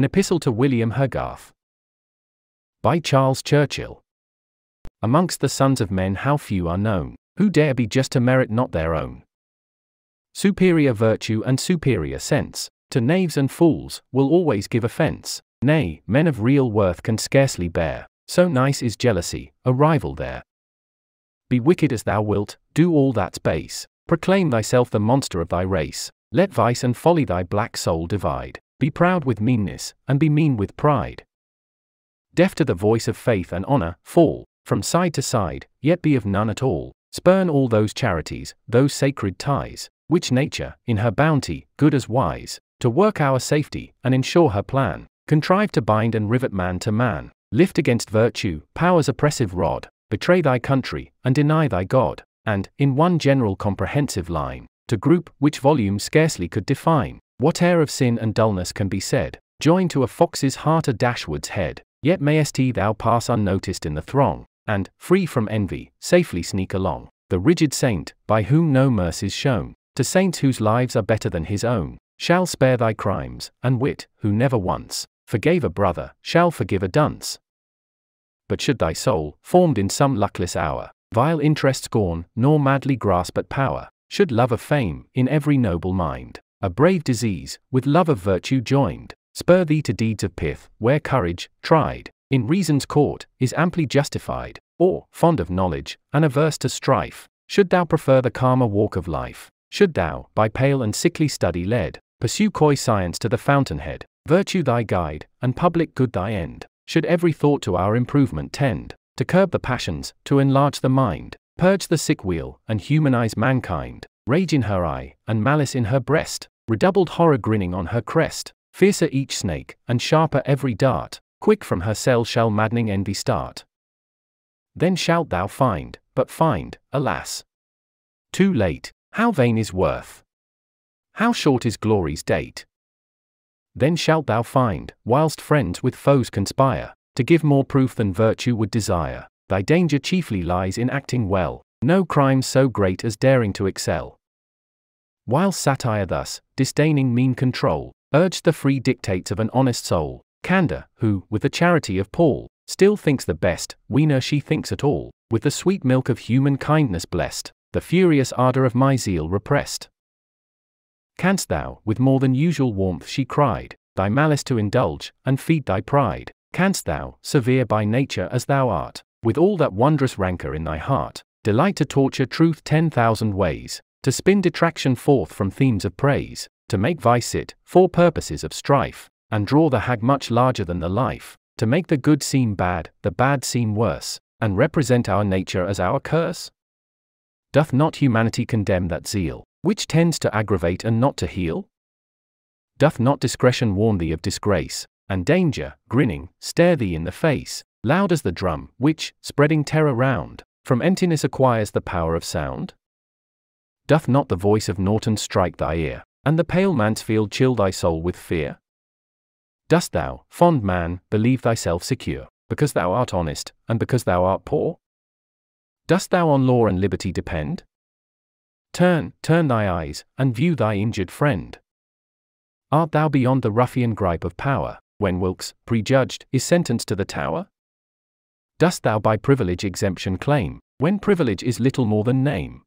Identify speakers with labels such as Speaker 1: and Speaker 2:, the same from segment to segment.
Speaker 1: An Epistle to William Hogarth. By Charles Churchill. Amongst the sons of men how few are known, who dare be just to merit not their own. Superior virtue and superior sense, to knaves and fools, will always give offence. Nay, men of real worth can scarcely bear, so nice is jealousy, a rival there. Be wicked as thou wilt, do all that's base, proclaim thyself the monster of thy race, let vice and folly thy black soul divide. Be proud with meanness, and be mean with pride. Deaf to the voice of faith and honour, fall from side to side, yet be of none at all. Spurn all those charities, those sacred ties, which nature, in her bounty, good as wise, to work our safety, and ensure her plan, contrive to bind and rivet man to man. Lift against virtue, power's oppressive rod, betray thy country, and deny thy God, and, in one general comprehensive line, to group, which volume scarcely could define, whate'er of sin and dullness can be said, join to a fox's heart a dashwood's head, yet mayest thou pass unnoticed in the throng, and, free from envy, safely sneak along. The rigid saint, by whom no mercy's shown, to saints whose lives are better than his own, shall spare thy crimes, and wit, who never once forgave a brother, shall forgive a dunce. But should thy soul, formed in some luckless hour, vile interest scorn, nor madly grasp at power, should love of fame, in every noble mind, a brave disease, with love of virtue joined, spur thee to deeds of pith, where courage, tried in reason's court, is amply justified, or, fond of knowledge, and averse to strife, should thou prefer the calmer walk of life, should thou, by pale and sickly study led, pursue coy science to the fountainhead, virtue thy guide, and public good thy end, should every thought to our improvement tend, to curb the passions, to enlarge the mind, purge the sick wheel, and humanize mankind, rage in her eye, and malice in her breast, redoubled horror grinning on her crest, fiercer each snake, and sharper every dart, quick from her cell shall maddening envy start. Then shalt thou find, but find, alas, too late, how vain is worth, how short is glory's date. Then shalt thou find, whilst friends with foes conspire, to give more proof than virtue would desire, thy danger chiefly lies in acting well, no crime so great as daring to excel. While satire thus, disdaining mean control, urged the free dictates of an honest soul, Candour, who, with the charity of Paul, still thinks the best, weaner she thinks at all, with the sweet milk of human kindness blessed, the furious ardour of my zeal repressed. Canst thou, with more than usual warmth she cried, thy malice to indulge, and feed thy pride? Canst thou, severe by nature as thou art, with all that wondrous rancour in thy heart, delight to torture truth 10,000 ways, to spin detraction forth from themes of praise, to make vice sit, for purposes of strife, and draw the hag much larger than the life, to make the good seem bad, the bad seem worse, and represent our nature as our curse? Doth not humanity condemn that zeal, which tends to aggravate and not to heal? Doth not discretion warn thee of disgrace, and danger, grinning, stare thee in the face, loud as the drum, which, spreading terror round, from emptiness acquires the power of sound? Doth not the voice of Norton strike thy ear, and the pale Mansfield chill thy soul with fear? Dost thou, fond man, believe thyself secure, because thou art honest, and because thou art poor? Dost thou on law and liberty depend? Turn thy eyes, and view thy injured friend. Art thou beyond the ruffian gripe of power, when Wilkes, prejudged, is sentenced to the Tower? Dost thou by privilege exemption claim, when privilege is little more than name?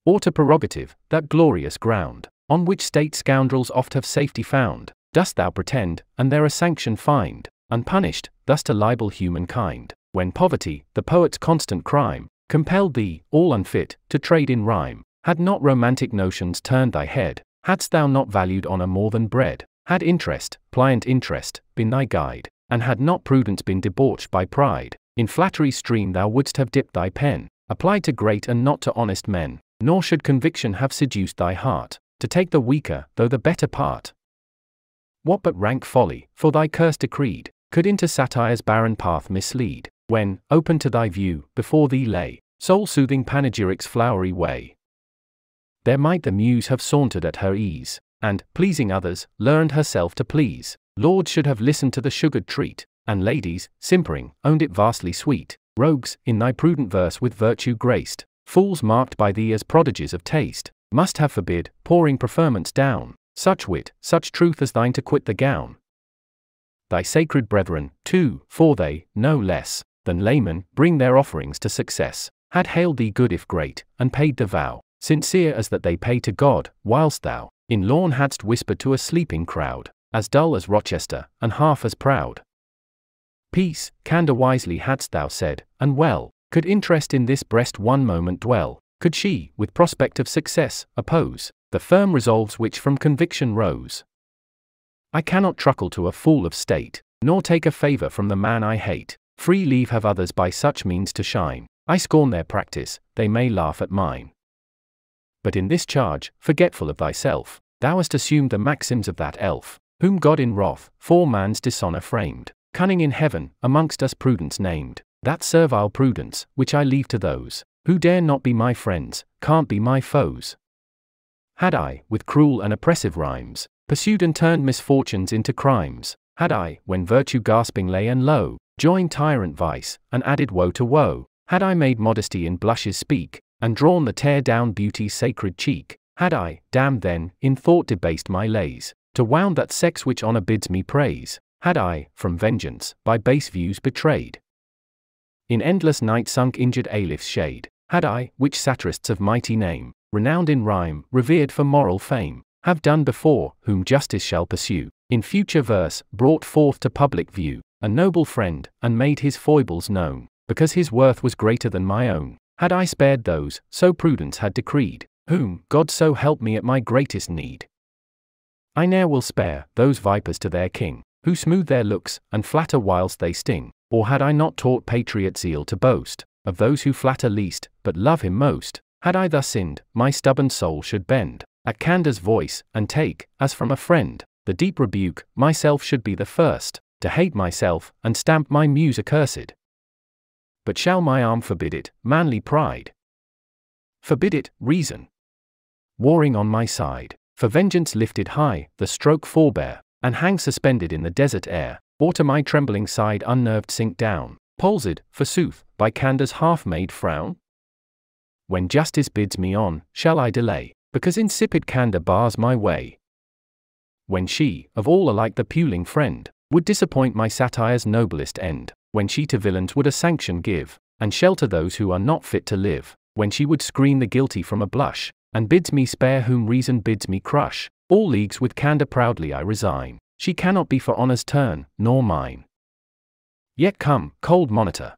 Speaker 1: Or to prerogative, that glorious ground, on which state scoundrels oft have safety found, dost thou pretend, and there a sanction find, unpunished, thus to libel humankind, when poverty, the poet's constant crime, compelled thee, all unfit, to trade in rhyme? Had not romantic notions turned thy head, hadst thou not valued honour more than bread, had interest, pliant interest, been thy guide, and had not prudence been debauched by pride, in flattery's stream thou wouldst have dipped thy pen, applied to great and not to honest men, nor should conviction have seduced thy heart, to take the weaker, though the better part. What but rank folly, for thy curse decreed, could into satire's barren path mislead, when, open to thy view, before thee lay, soul-soothing panegyric's flowery way? There might the muse have sauntered at her ease, and, pleasing others, learned herself to please. Lords should have listened to the sugared treat, and ladies, simpering, owned it vastly sweet. Rogues, in thy prudent verse with virtue graced, fools marked by thee as prodigies of taste, must have forbid, pouring preferments down, such wit, such truth as thine to quit the gown. thy sacred brethren, too, for they, no less than laymen, bring their offerings to success, had hailed thee good if great, and paid the vow, sincere as that they pay to God, whilst thou, in lawn hadst whispered to a sleeping crowd, as dull as Rochester, and half as proud. Peace, candour wisely hadst thou said, and well, could interest in this breast one moment dwell, could she, with prospect of success, oppose the firm resolves which from conviction rose. I cannot truckle to a fool of state, nor take a favour from the man I hate, free leave have others by such means to shine, I scorn their practice, they may laugh at mine. But in this charge, forgetful of thyself, thou hast assumed the maxims of that elf, whom God in wrath, for man's dishonour framed, cunning in heaven, amongst us prudence named, that servile prudence, which I leave to those, who dare not be my friends, can't be my foes. Had I, with cruel and oppressive rhymes, pursued and turned misfortunes into crimes, had I, when virtue gasping lay and low, joined tyrant vice, and added woe to woe, had I made modesty in blushes speak, and drawn the tear down beauty's sacred cheek, had I, damned then, in thought debased my lays, to wound that sex which honour bids me praise, had I, from vengeance, by base views betrayed, in endless night sunk injured Aliff's shade, had I, which satirists of mighty name, renowned in rhyme, revered for moral fame, have done before, whom justice shall pursue, in future verse, brought forth to public view, a noble friend, and made his foibles known, because his worth was greater than my own, had I spared those, so prudence had decreed, whom, God so help me at my greatest need. I ne'er will spare those vipers to their king, who smooth their looks, and flatter whilst they sting, or had I not taught patriot zeal to boast, of those who flatter least, but love him most, had I thus sinned, my stubborn soul should bend at candour's voice, and take, as from a friend, the deep rebuke, myself should be the first to hate myself, and stamp my muse accursed. But shall my arm forbid it, manly pride? Forbid it, reason? Warring on my side, for vengeance lifted high, the stroke forbear, and hang suspended in the desert air, or to my trembling side unnerved sink down, palsied, forsooth, by candour's half-made frown? When justice bids me on, shall I delay, because insipid candour bars my way? When she, of all alike the puling friend, would disappoint my satire's noblest end, when she to villains would a sanction give, and shelter those who are not fit to live, when she would screen the guilty from a blush, and bids me spare whom reason bids me crush, all leagues with candour proudly I resign, she cannot be for honour's turn, nor mine. Yet come, cold monitor,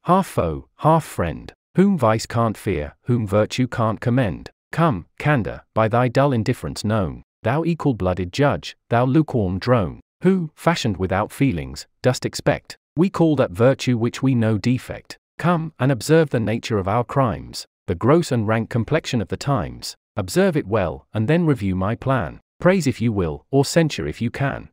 Speaker 1: half foe, half friend, whom vice can't fear, whom virtue can't commend, come, candour, by thy dull indifference known, thou equal-blooded judge, thou lukewarm drone, who, fashioned without feelings, dost expect, we call that virtue which we know defect, come, and observe the nature of our crimes, the gross and rank complexion of the times, observe it well, and then review my plan, praise if you will, or censure if you can.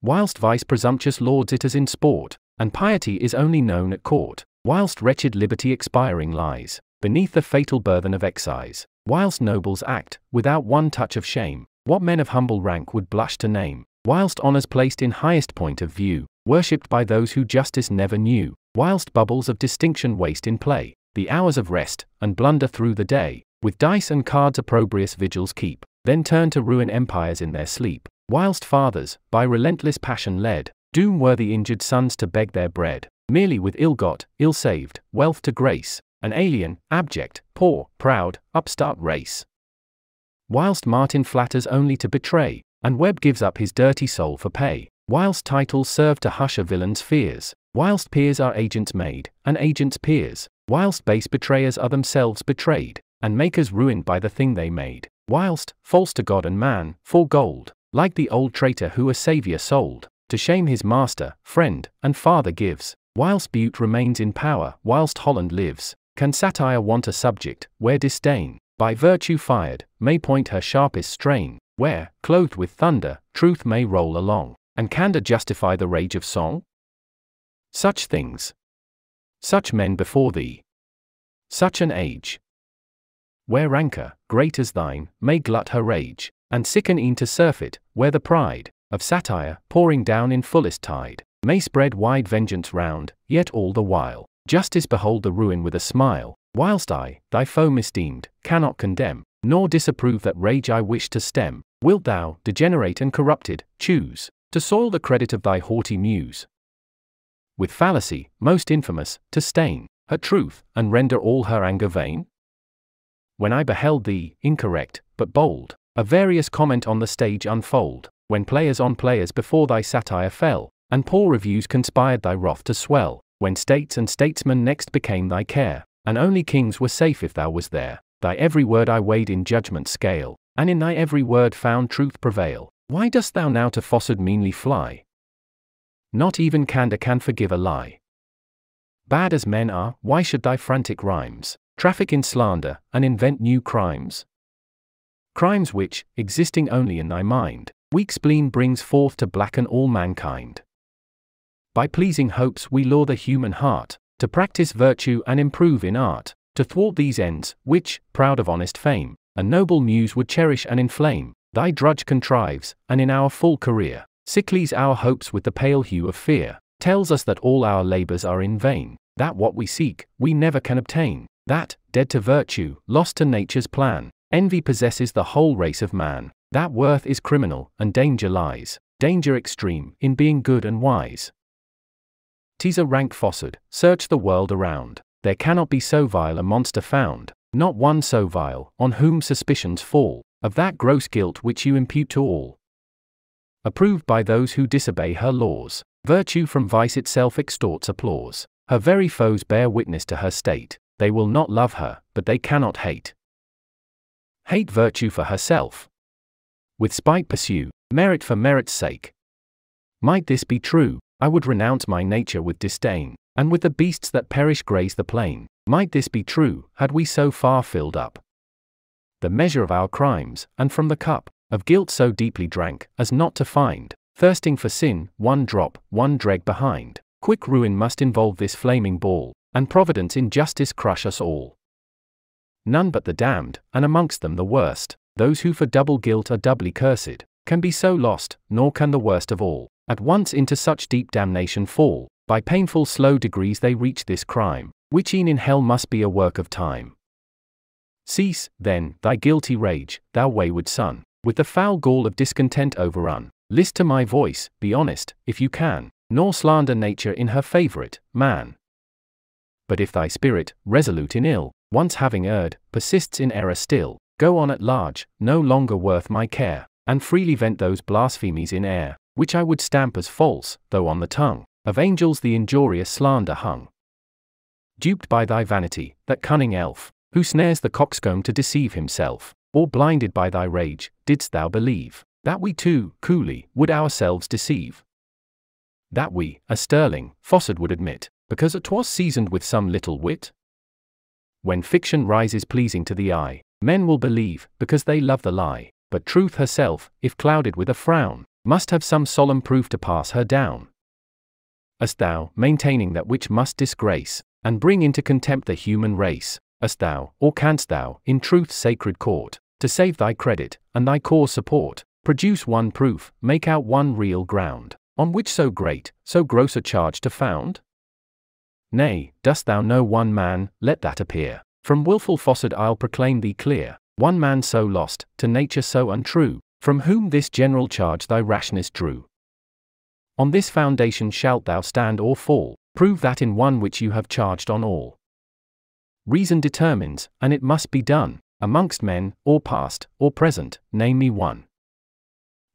Speaker 1: Whilst vice presumptuous lords it as in sport, and piety is only known at court, whilst wretched liberty expiring lies beneath the fatal burthen of excise, whilst nobles act, without one touch of shame, what men of humble rank would blush to name, whilst honours placed in highest point of view, worshipped by those who justice never knew, whilst bubbles of distinction waste in play, the hours of rest, and blunder through the day, with dice and cards opprobrious vigils keep, then turn to ruin empires in their sleep, whilst fathers, by relentless passion led, doom worthy injured sons to beg their bread, merely with ill-got, ill-saved, wealth to grace, an alien, abject, poor, proud, upstart race. Whilst Martin flatters only to betray, and Webb gives up his dirty soul for pay, whilst titles serve to hush a villain's fears, whilst peers are agents made, and agents peers, whilst base betrayers are themselves betrayed, and makers ruined by the thing they made, whilst, false to God and man, for gold, like the old traitor who a saviour sold, to shame his master, friend, and father gives, whilst Bute remains in power, whilst Holland lives, can satire want a subject, where disdain, by virtue fired, may point her sharpest strain, where, clothed with thunder, truth may roll along, and candour justify the rage of song? Such things, such men before thee, such an age, where rancour, great as thine, may glut her rage, and sicken e'en to surfeit, where the pride of satire, pouring down in fullest tide, may spread wide vengeance round, yet all the while, justice behold the ruin with a smile, whilst I, thy foe misdeemed, cannot condemn, nor disapprove that rage I wish to stem, wilt thou, degenerate and corrupted, choose to soil the credit of thy haughty muse. With fallacy, most infamous, to stain her truth, and render all her anger vain? When I beheld thee, incorrect, but bold, a various comment on the stage unfold, when players on players before thy satire fell, and poor reviews conspired thy wrath to swell, when states and statesmen next became thy care, and only kings were safe if thou was there, thy every word I weighed in judgment scale, and in thy every word found truth prevail. Why dost thou now to falsehood meanly fly? Not even candor can forgive a lie. Bad as men are, why should thy frantic rhymes traffic in slander, and invent new crimes? Crimes which, existing only in thy mind, weak spleen brings forth to blacken all mankind. By pleasing hopes we lure the human heart, to practice virtue and improve in art, to thwart these ends, which, proud of honest fame, a noble muse would cherish and inflame, thy drudge contrives, and in our full career, sicklies our hopes with the pale hue of fear, tells us that all our labors are in vain, that what we seek, we never can obtain, that, dead to virtue, lost to nature's plan, envy possesses the whole race of man, that worth is criminal, and danger lies, danger extreme, in being good and wise. 'Tis a rank falsehood, search the world around, there cannot be so vile a monster found, not one so vile, on whom suspicions fall, of that gross guilt which you impute to all. Approved by those who disobey her laws, virtue from vice itself extorts applause, her very foes bear witness to her state, they will not love her, but they cannot hate. Hate virtue for herself. With spite pursue, merit for merit's sake. Might this be true, I would renounce my nature with disdain, and with the beasts that perish graze the plain. Might this be true, had we so far filled up the measure of our crimes, and from the cup of guilt so deeply drank, as not to find, thirsting for sin, one drop, one dreg behind. Quick ruin must involve this flaming ball, and providence in justice crush us all. None but the damned, and amongst them the worst, those who for double guilt are doubly cursed, can be so lost, nor can the worst of all, at once into such deep damnation fall, by painful slow degrees they reach this crime, which e'en in hell must be a work of time. Cease, then, thy guilty rage, thou wayward son, with the foul gall of discontent overrun, list to my voice, be honest, if you can, nor slander nature in her favourite, man. But if thy spirit, resolute in ill, once having erred, persists in error still, go on at large, no longer worth my care, and freely vent those blasphemies in air, which I would stamp as false, though on the tongue of angels the injurious slander hung. Duped by thy vanity, that cunning elf, who snares the coxcomb to deceive himself, or blinded by thy rage, didst thou believe, that we too, coolly, would ourselves deceive? That we, a sterling, falsehood would admit, because 'twas seasoned with some little wit? When fiction rises pleasing to the eye, men will believe, because they love the lie, but truth herself, if clouded with a frown, must have some solemn proof to pass her down. As thou, maintaining that which must disgrace, and bring into contempt the human race, as thou, or canst thou, in truth's sacred court, to save thy credit, and thy cause support, produce one proof, make out one real ground, on which so great, so gross a charge to found? Nay, dost thou know one man, let that appear, from wilful falsehood I'll proclaim thee clear, one man so lost, to nature so untrue, from whom this general charge thy rashness drew. On this foundation shalt thou stand or fall, prove that in one which you have charged on all. Reason determines, and it must be done, amongst men, or past, or present, name me one.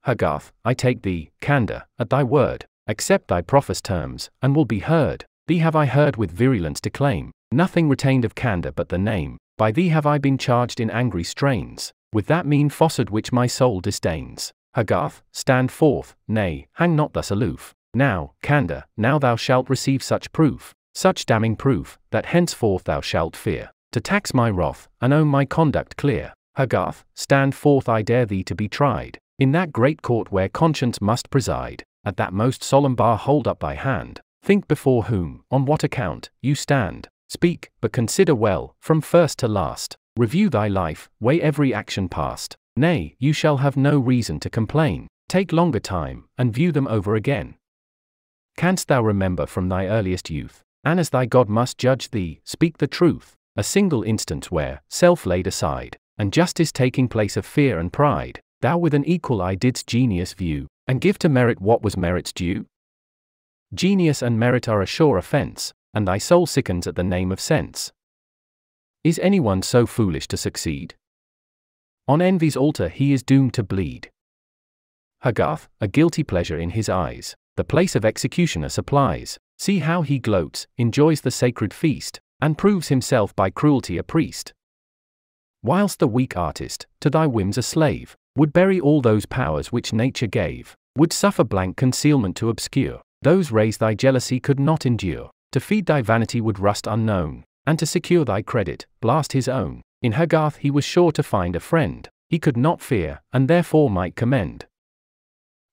Speaker 1: Hogarth, I take thee, candor, at thy word, accept thy proffered terms, and will be heard. Thee have I heard with virulence declaim, nothing retained of candor but the name, by thee have I been charged in angry strains, with that mean falsehood which my soul disdains. Hogarth, stand forth, nay, hang not thus aloof. Now, candor, now thou shalt receive such proof, such damning proof, that henceforth thou shalt fear to tax my wrath, and own my conduct clear. Hogarth, stand forth, I dare thee to be tried, in that great court where conscience must preside. At that most solemn bar hold up thy hand, think before whom, on what account, you stand. Speak, but consider well, from first to last. Review thy life, weigh every action past. Nay, you shall have no reason to complain. Take longer time, and view them over again. Canst thou remember from thy earliest youth, and as thy God must judge thee, speak the truth, a single instance where, self laid aside, and justice taking place of fear and pride, thou with an equal eye didst genius view, and give to merit what was merit's due? Genius and merit are a sure offence, and thy soul sickens at the name of sense. Is anyone so foolish to succeed? On envy's altar he is doomed to bleed. Hogarth, a guilty pleasure in his eyes, the place of executioner supplies. See how he gloats, enjoys the sacred feast, and proves himself by cruelty a priest. Whilst the weak artist, to thy whims a slave, would bury all those powers which nature gave, would suffer blank concealment to obscure those rays thy jealousy could not endure, to feed thy vanity would rust unknown, and to secure thy credit, blast his own. In Hogarth he was sure to find a friend, he could not fear, and therefore might commend.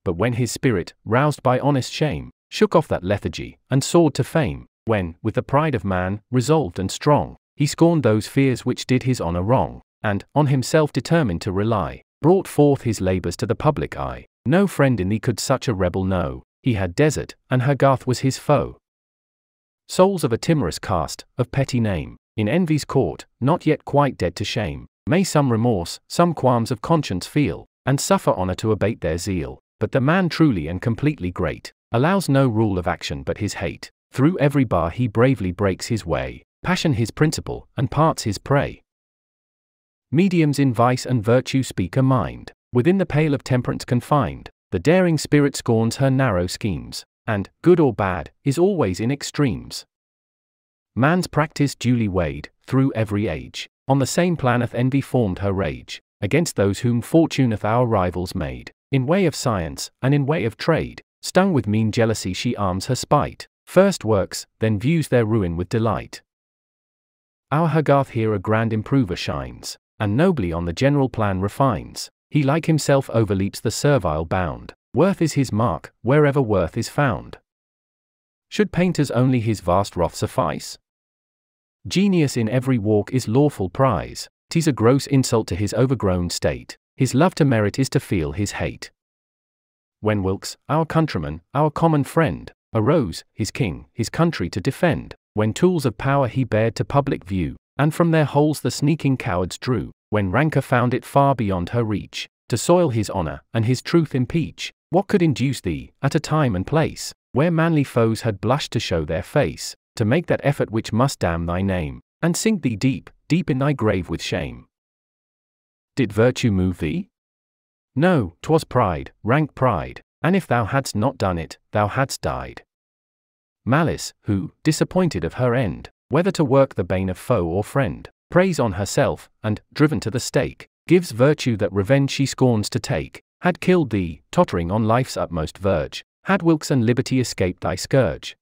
Speaker 1: But when his spirit, roused by honest shame, shook off that lethargy, and soared to fame, when, with the pride of man, resolved and strong, he scorned those fears which did his honour wrong, and, on himself determined to rely, brought forth his labours to the public eye, no friend in thee could such a rebel know, he had desert, and Hogarth was his foe. Souls of a timorous cast, of petty name, in envy's court, not yet quite dead to shame, may some remorse, some qualms of conscience feel, and suffer honour to abate their zeal, but the man truly and completely great, allows no rule of action but his hate, through every bar he bravely breaks his way, passion his principle, and parts his prey. Mediums in vice and virtue speak a mind, within the pale of temperance confined, the daring spirit scorns her narrow schemes, and, good or bad, is always in extremes. Man's practice duly weighed, through every age, on the same plan hath envy formed her rage, against those whom fortune hath our rivals made, in way of science, and in way of trade, stung with mean jealousy she arms her spite, first works, then views their ruin with delight. Our Hogarth here a grand improver shines, and nobly on the general plan refines, he like himself overleaps the servile bound, worth is his mark, wherever worth is found. Should painters only his vast wrath suffice? Genius in every walk is lawful prize, 'tis a gross insult to his overgrown state, his love to merit is to feel his hate. When Wilkes, our countryman, our common friend, arose, his king, his country to defend, when tools of power he bared to public view, and from their holes the sneaking cowards drew, when rancour found it far beyond her reach, to soil his honour, and his truth impeach, what could induce thee, at a time and place, where manly foes had blushed to show their face, to make that effort which must damn thy name, and sink thee deep, deep in thy grave with shame? Did virtue move thee? No, 'twas pride, rank pride, and if thou hadst not done it, thou hadst died. Malice, who, disappointed of her end, whether to work the bane of foe or friend, preys on herself, and, driven to the stake, gives virtue that revenge she scorns to take, had killed thee, tottering on life's utmost verge, had Wilkes and liberty escaped thy scourge.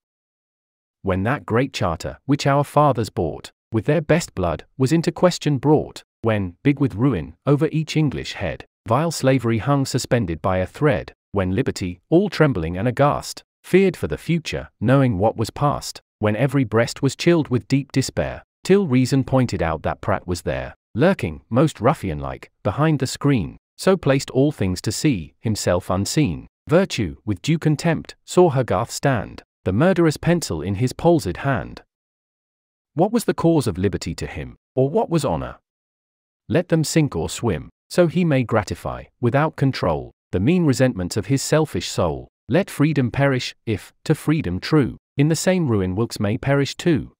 Speaker 1: When that great charter, which our fathers bought, with their best blood, was into question brought, when, big with ruin, over each English head, vile slavery hung suspended by a thread, when liberty, all trembling and aghast, feared for the future, knowing what was past, when every breast was chilled with deep despair, till reason pointed out that Pratt was there, lurking, most ruffian-like, behind the screen, so placed all things to see, himself unseen. Virtue, with due contempt, saw Hogarth stand, the murderous pencil in his palsied hand. What was the cause of liberty to him, or what was honour? Let them sink or swim, so he may gratify, without control, the mean resentments of his selfish soul. Let freedom perish, if, to freedom true, in the same ruin Wilkes may perish too.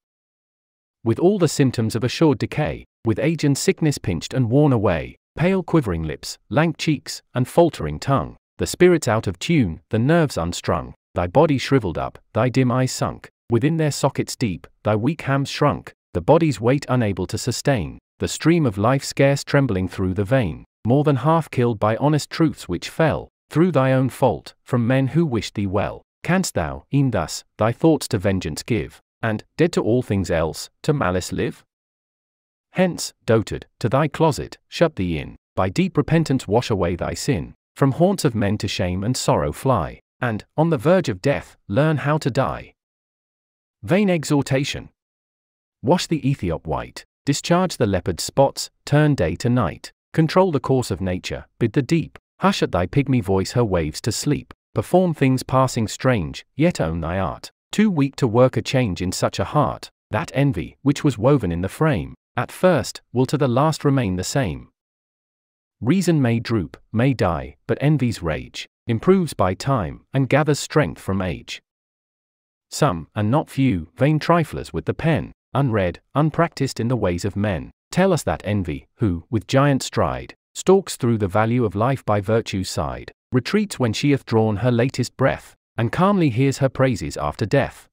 Speaker 1: With all the symptoms of assured decay, with age and sickness pinched and worn away, pale quivering lips, lank cheeks, and faltering tongue, the spirits out of tune, the nerves unstrung, thy body shriveled up, thy dim eyes sunk, within their sockets deep, thy weak hams shrunk, the body's weight unable to sustain, the stream of life scarce trembling through the vein, more than half killed by honest truths which fell, through thy own fault, from men who wished thee well, canst thou, e'en thus, thy thoughts to vengeance give, and, dead to all things else, to malice live? Hence, dotard, to thy closet, shut thee in, by deep repentance wash away thy sin, from haunts of men to shame and sorrow fly, and, on the verge of death, learn how to die. Vain exhortation. Wash the Ethiop white, discharge the leopard's spots, turn day to night, control the course of nature, bid the deep, hush at thy pygmy voice her waves to sleep, perform things passing strange, yet own thy art, too weak to work a change in such a heart, that envy, which was woven in the frame, at first, will to the last remain the same. Reason may droop, may die, but envy's rage, improves by time, and gathers strength from age. Some, and not few, vain triflers with the pen, unread, unpracticed in the ways of men, tell us that envy, who, with giant stride, stalks through the value of life by virtue's side, retreats when she hath drawn her latest breath, and calmly hears her praises after death.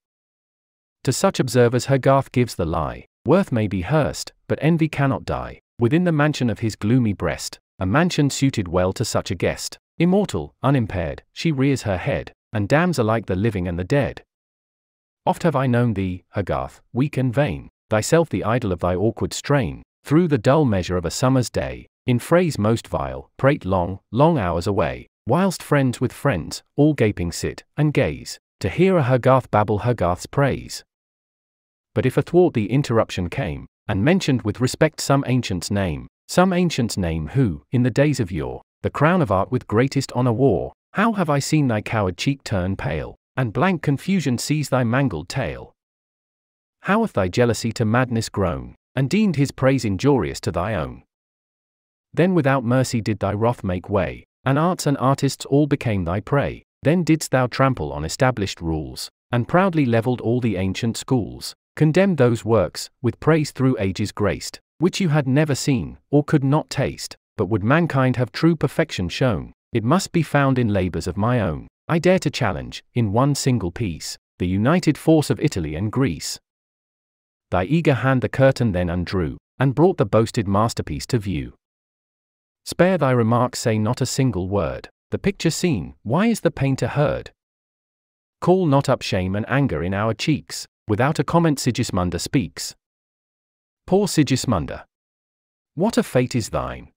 Speaker 1: To such observers Hogarth gives the lie. Worth may be hearsed, but envy cannot die. Within the mansion of his gloomy breast, a mansion suited well to such a guest. Immortal, unimpaired, she rears her head, and damns alike the living and the dead. Oft have I known thee, Hogarth, weak and vain, thyself the idol of thy awkward strain, through the dull measure of a summer's day, in phrase most vile, prate long, long hours away, whilst friends with friends, all gaping sit, and gaze, to hear a Hogarth babble Hogarth's praise. But if athwart the interruption came, and mentioned with respect some ancient's name who, in the days of yore, the crown of art with greatest honour wore, how have I seen thy coward cheek turn pale, and blank confusion seize thy mangled tail? How hath thy jealousy to madness grown, and deemed his praise injurious to thy own? Then without mercy did thy wrath make way, and arts and artists all became thy prey. Then didst thou trample on established rules, and proudly levelled all the ancient schools, condemned those works, with praise through ages graced, which you had never seen, or could not taste, but would mankind have true perfection shown, it must be found in labours of my own. I dare to challenge, in one single piece, the united force of Italy and Greece. Thy eager hand the curtain then undrew, and brought the boasted masterpiece to view. Spare thy remarks, say not a single word. The picture seen, why is the painter heard? Call not up shame and anger in our cheeks. Without a comment Sigismunda speaks. Poor Sigismunda! What a fate is thine!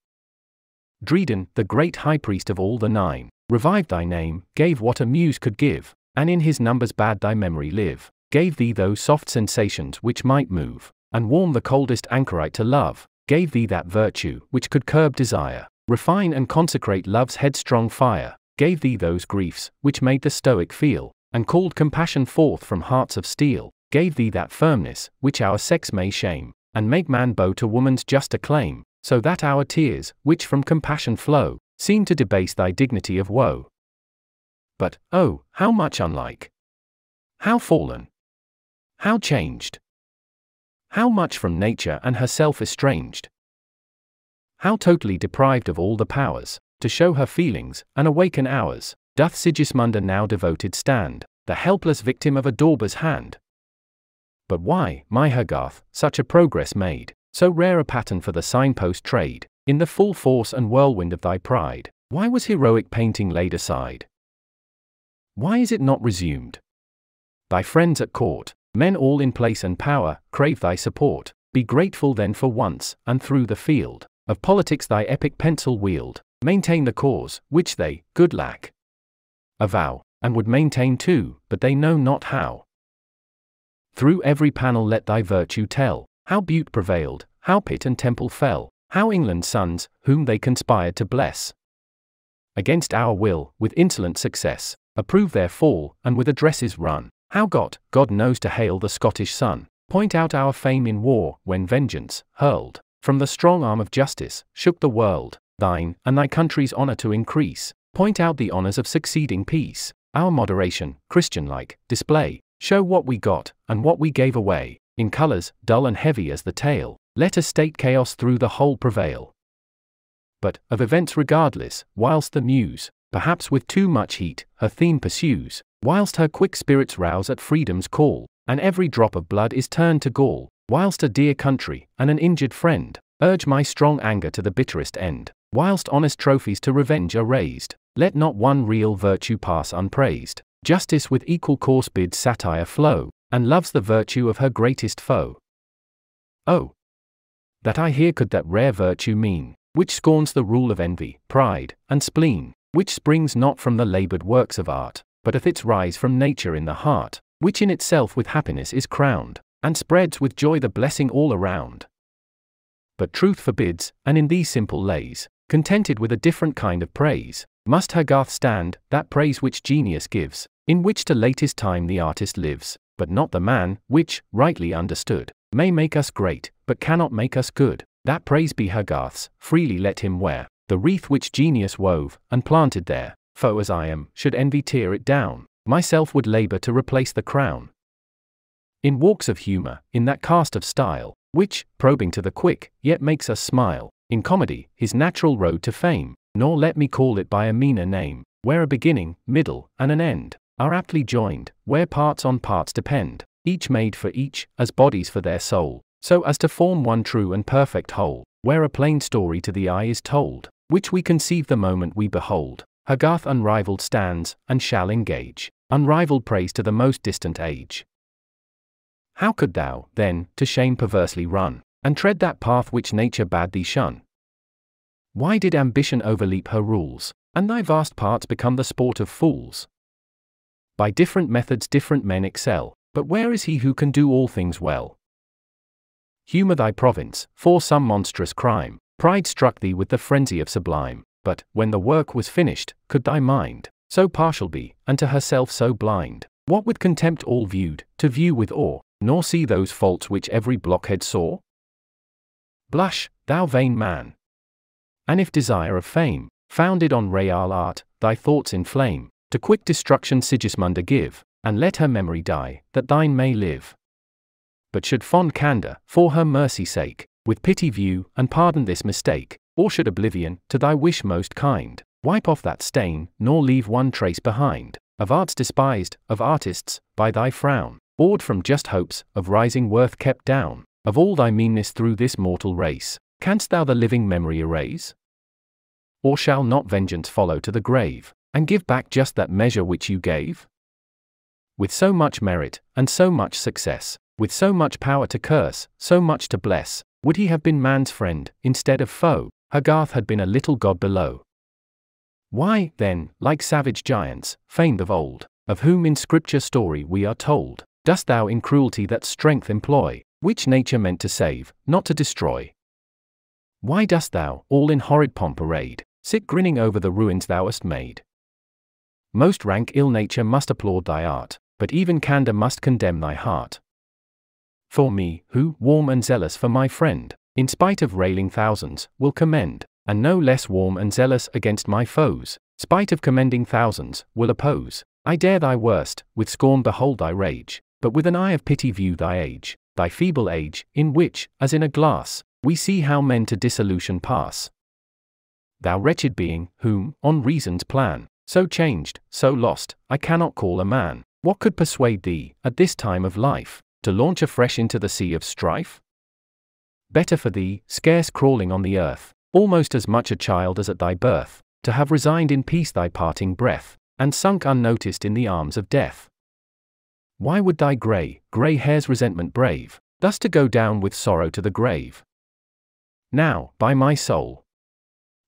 Speaker 1: Dredon, the great high priest of all the nine, revived thy name, gave what a muse could give, and in his numbers bade thy memory live, gave thee those soft sensations which might move, and warm the coldest anchorite to love, gave thee that virtue which could curb desire, refine and consecrate love's headstrong fire, gave thee those griefs which made the Stoic feel, and called compassion forth from hearts of steel, gave thee that firmness which our sex may shame, and make man bow to woman's just acclaim, so that our tears, which from compassion flow, seem to debase thy dignity of woe. But, oh, how much unlike! How fallen! How changed! How much from nature and herself estranged! How totally deprived of all the powers, to show her feelings, and awaken ours, doth Sigismunda now devoted stand, the helpless victim of a dauber's hand. But why, my Hogarth, such a progress made, so rare a pattern for the signpost trade, in the full force and whirlwind of thy pride, why was heroic painting laid aside? Why is it not resumed? Thy friends at court, men all in place and power, crave thy support, be grateful then for once, and through the field of politics thy epic pencil wield, maintain the cause, which they, good lack, avow, and would maintain too, but they know not how. Through every panel let thy virtue tell, how Bute prevailed, how Pitt and Temple fell, how England's sons, whom they conspired to bless, against our will, with insolent success, approve their fall, and with addresses run, how God knows to hail the Scottish sun, point out our fame in war, when vengeance, hurled from the strong arm of justice, shook the world, thine and thy country's honour to increase, point out the honours of succeeding peace, our moderation, Christian-like, display, show what we got, and what we gave away, in colours, dull and heavy as the tale, let a state chaos through the whole prevail. But, of events regardless, whilst the muse, perhaps with too much heat, her theme pursues, whilst her quick spirits rouse at freedom's call, and every drop of blood is turned to gall, whilst a dear country, and an injured friend, urge my strong anger to the bitterest end, whilst honest trophies to revenge are raised, let not one real virtue pass unpraised, justice with equal course bids satire flow, and loves the virtue of her greatest foe. Oh! that I here could that rare virtue mean, which scorns the rule of envy, pride, and spleen, which springs not from the laboured works of art, but hath its rise from nature in the heart, which in itself with happiness is crowned, and spreads with joy the blessing all around. But truth forbids, and in these simple lays, contented with a different kind of praise, must Hogarth stand, that praise which genius gives, in which to latest time the artist lives, but not the man, which, rightly understood, may make us great, but cannot make us good. That praise be Hogarth's, freely let him wear the wreath which genius wove, and planted there, foe as I am, should envy tear it down, myself would labor to replace the crown. In walks of humor, in that cast of style, which, probing to the quick, yet makes us smile, in comedy, his natural road to fame, nor let me call it by a meaner name, where a beginning, middle, and an end are aptly joined, where parts on parts depend, each made for each, as bodies for their soul, so as to form one true and perfect whole, where a plain story to the eye is told, which we conceive the moment we behold. Hogarth unrivaled stands, and shall engage unrivaled praise to the most distant age. How could thou, then, to shame perversely run, and tread that path which nature bade thee shun? Why did ambition overleap her rules, and thy vast parts become the sport of fools? By different methods different men excel, but where is he who can do all things well? Humour thy province, for some monstrous crime, pride struck thee with the frenzy of sublime, but, when the work was finished, could thy mind so partial be, and to herself so blind, what with contempt all viewed, to view with awe, nor see those faults which every blockhead saw? Blush, thou vain man! And if desire of fame, founded on real art, thy thoughts inflame, to quick destruction Sigismunda give, and let her memory die, that thine may live. But should fond candour, for her mercy sake, with pity view, and pardon this mistake, or should oblivion, to thy wish most kind, wipe off that stain, nor leave one trace behind, of arts despised, of artists, by thy frown, bored from just hopes, of rising worth kept down, of all thy meanness through this mortal race, canst thou the living memory erase? Or shall not vengeance follow to the grave, and give back just that measure which you gave? With so much merit, and so much success, with so much power to curse, so much to bless, would he have been man's friend, instead of foe? Hogarth had been a little god below. Why, then, like savage giants, famed of old, of whom in scripture story we are told, dost thou in cruelty that strength employ, which nature meant to save, not to destroy? Why dost thou, all in horrid pomp arrayed, sit grinning over the ruins thou hast made? Most rank ill nature must applaud thy art, but even candour must condemn thy heart. For me, who, warm and zealous for my friend, in spite of railing thousands, will commend, and no less warm and zealous against my foes, spite of commending thousands, will oppose. I dare thy worst, with scorn behold thy rage, but with an eye of pity view thy age, thy feeble age, in which, as in a glass, we see how men to dissolution pass. Thou wretched being, whom, on reason's plan, so changed, so lost, I cannot call a man, what could persuade thee, at this time of life, to launch afresh into the sea of strife? Better for thee, scarce crawling on the earth, almost as much a child as at thy birth, to have resigned in peace thy parting breath, and sunk unnoticed in the arms of death. Why would thy grey hairs resentment brave, thus to go down with sorrow to the grave? Now, by my soul,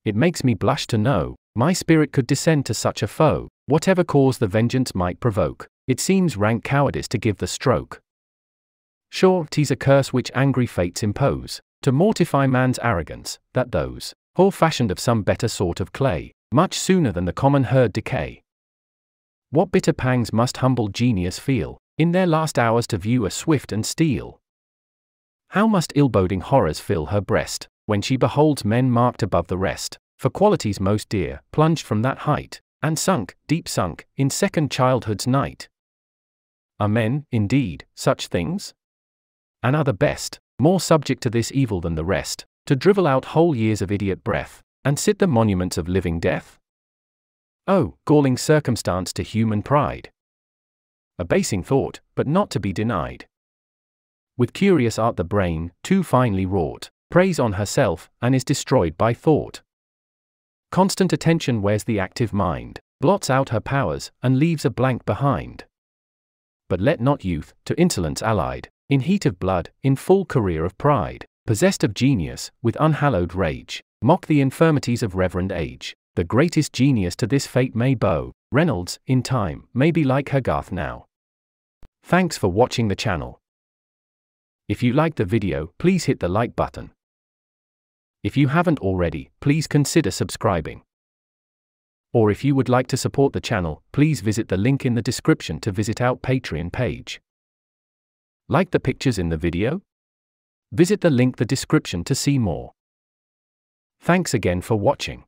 Speaker 1: it makes me blush to know, my spirit could descend to such a foe, whatever cause the vengeance might provoke, it seems rank cowardice to give the stroke. Sure, 'tis a curse which angry fates impose, to mortify man's arrogance, that those, who fashioned of some better sort of clay, much sooner than the common herd decay. What bitter pangs must humble genius feel, in their last hours to view a swift and steel? How must ill-boding horrors fill her breast, when she beholds men marked above the rest, for qualities most dear, plunged from that height, and sunk, deep sunk, in second childhood's night? Are men, indeed, such things? And are the best, more subject to this evil than the rest, to drivel out whole years of idiot breath, and sit the monuments of living death? Oh, galling circumstance to human pride! Abasing thought, but not to be denied. With curious art the brain, too finely wrought, preys on herself, and is destroyed by thought. Constant attention wears the active mind, blots out her powers, and leaves a blank behind. But let not youth, to insolence allied, in heat of blood, in full career of pride, possessed of genius, with unhallowed rage, mock the infirmities of reverend age. The greatest genius to this fate may bow. Reynolds, in time, may be like Hogarth now. Thanks for watching the channel. If you liked the video, please hit the like button. If you haven't already, please consider subscribing. Or if you would like to support the channel, please visit the link in the description to visit our Patreon page. Like the pictures in the video? Visit the link in the description to see more. Thanks again for watching.